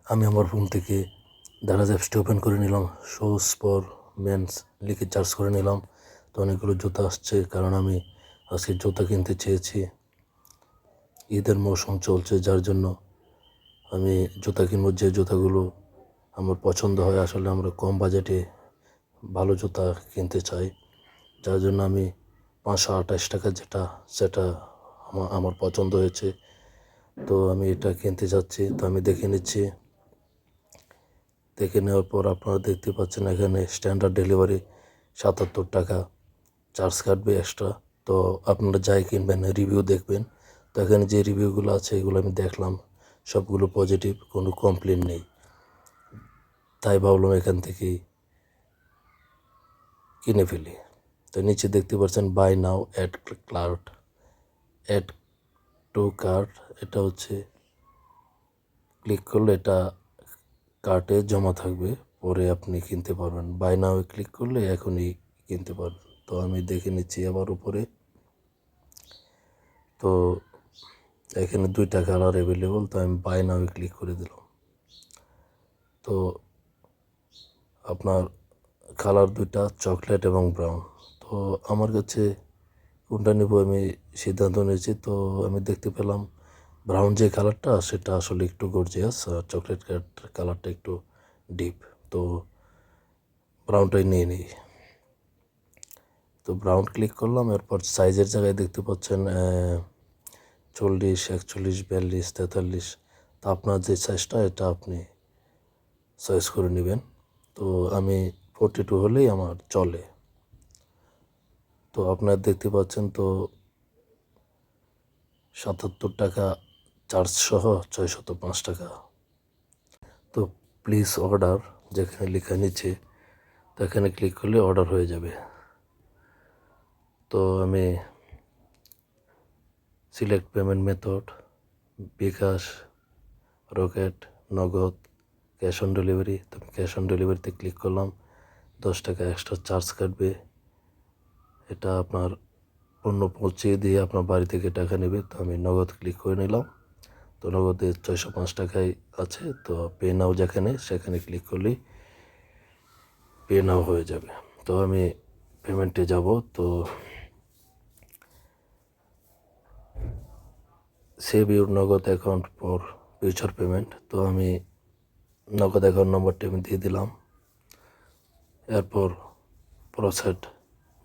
আমি আমার ফোন থেকে দারাজ অ্যাপসটি ওপেন করে নিলাম, শোজ ফর মেন্স লিখে সার্চ করে নিলাম। তো অনেকগুলো জুতা আসছে, কারণ আমি আজকে জুতা কিনতে চেয়েছি। ঈদের মৌসুম চলছে, যার জন্য আমি জুতা কিনবো, যে জুতাগুলো আমার পছন্দ হয়। আসলে আমরা কম বাজেটে ভালো জুতা কিনতে চাই, যার জন্য আমি 528 টাকা সেটা আমার পছন্দ হয়েছে। তো আমি এটা কিনতে যাচ্ছি। তো আমি দেখে নিচ্ছি। দেখে নেওয়ার পর আপনারা দেখতে পাচ্ছেন এখানে স্ট্যান্ডার্ড ডেলিভারি 77 টাকা, চার্জ কাটবে এক্সট্রা। তো আপনারা যাই কিনবেন রিভিউ দেখবেন। তো এখানে যে রিভিউগুলো আছে এগুলো আমি দেখলাম, সবগুলো পজিটিভ, কোনো কমপ্লেন নেই। তাই ভাবলাম এখান থেকেই কিনে ফেলি। তো নিচে দেখতে পাচ্ছেন buy now add to cart. এটা হচ্ছে ক্লিক করলে এটা কার্টে জমা থাকবে, পরে আপনি কিনতে পারবেন। বাই নাও ক্লিক করলে এখনই কিনতে পারবেন। তো আমি দেখে নিচ্ছি আবার উপরে। তো এখানে 2টা কালার অ্যাভেলেবল, তো আমি বাই নাও ক্লিক করে দিলাম। তো আপনার কালার 2টা, চকলেট এবং ব্রাউন। তো আমার কাছে কোনটা নেব আমি সিদ্ধান্ত নিয়েছি। তো আমি দেখতে পেলাম ব্রাউন যে কালারটা সেটা আসলে একটু গর্জিয়াস, আর চকলেট কালারটা একটু ডিপ। তো ব্রাউনটাই নিয়ে নিই। তো ব্রাউন ক্লিক করলাম। এরপর সাইজের জায়গায় দেখতে পাচ্ছেন 40, 41, 42, 43। তো আপনার যে সাইজটা এটা আপনি চয়েস করে নেবেন। তো আমি 42 হলেই আমার চলে। তো আপনারা দেখতে পাচ্ছেন, তো 77 টাকা চার্জ সহ 605 টাকা। তো প্লিজ অর্ডার যেখানে লেখা নিচে, তো এখানে ক্লিক করলে অর্ডার হয়ে যাবে। তো আমি সিলেক্ট পেমেন্ট মেথড, বিকাশ, রকেট, নগদ, ক্যাশ অন ডেলিভারি। তো ক্যাশ অন ডেলিভারিতে ক্লিক করলাম। 10 টাকা এক্সট্রা চার্জ কাটবে। এটা আপনার পণ্য পৌঁছে দিয়ে আপনার বাড়ি থেকে টাকা নেবে। তো আমি নগদ ক্লিক করে নিলাম। তো নগদে 605 টাকায় আছে। তো পে নাও সেখানে ক্লিক করলেই পে নাও হয়ে যাবে। তো আমি পেমেন্টে যাব। তো সেভ ইউর নগদ অ্যাকাউন্ট ফর ফিউচার পেমেন্ট। তো আমি নগদ অ্যাকাউন্ট নম্বরটি আমি দিয়ে দিলাম। এরপর প্রসেড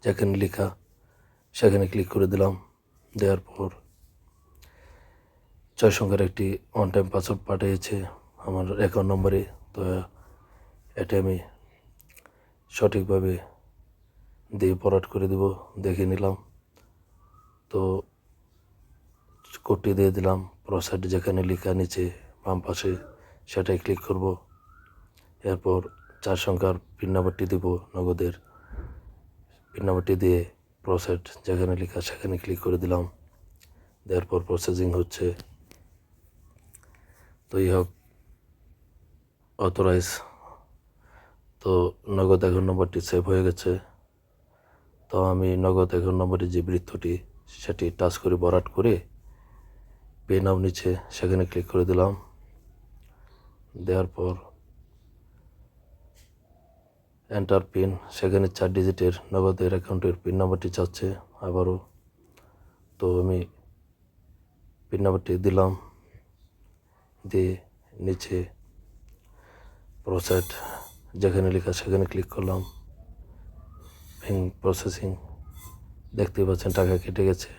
যেখানে লেখা সেখানে ক্লিক করে দিলাম। দেওয়ার পর 6 সংখ্যার একটি ওয়ান টাইম পাসওয়ার্ড পাঠিয়েছে আমার অ্যাকাউন্ট নম্বরে। তো এটা আমি সঠিকভাবে দিয়ে ফরওয়ার্ড করে দেব। দেখে নিলাম। তো কোডটি দিয়ে দিলাম। প্রসেড যেখানে লেখা নিচে বাম পাশে সেটাই ক্লিক করব। এরপর 4 সংখ্যার পিন নাম্বারটি দেব, নগদের পিন নাম্বারটি দিয়ে প্রসেড যেখানে লেখা সেখানে ক্লিক করে দিলাম। দেওয়ার পর প্রসেসিং হচ্ছে। তো অথরাইজ। তো নগদ অ্যাকাউন্ট নম্বরটি সেভ হয়ে গেছে। তো আমি নগদ অ্যাকাউন্ট নম্বরের যে বৃত্তটি সেটি টাচ করে ভরাট করে পে নাও নিচে সেখানে ক্লিক করে দিলাম। দেওয়ার পর এন্টার পিন, সেখানে 4 ডিজিটের নগদের অ্যাকাউন্টের পিন নাম্বারটি চাচ্ছে আবারও। তো আমি পিন নাম্বারটি দিলাম, দিয়ে নিচে প্রসেড যেখানে লেখা সেখানে ক্লিক করলাম। প্রসেসিং দেখতে পাচ্ছেন টাকা কেটে গেছে,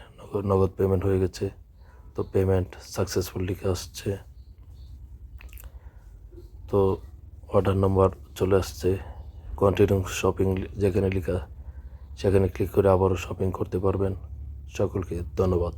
নগদ পেমেন্ট হয়ে গেছে। তো পেমেন্ট সাকসেসফুল লিখে আসছে। তো অর্ডার নাম্বার চলে আসছে। কন্টিনিউ শপিং যেখানে লেখা সেখানে ক্লিক করে আবারও শপিং করতে পারবেন। সকলকে ধন্যবাদ।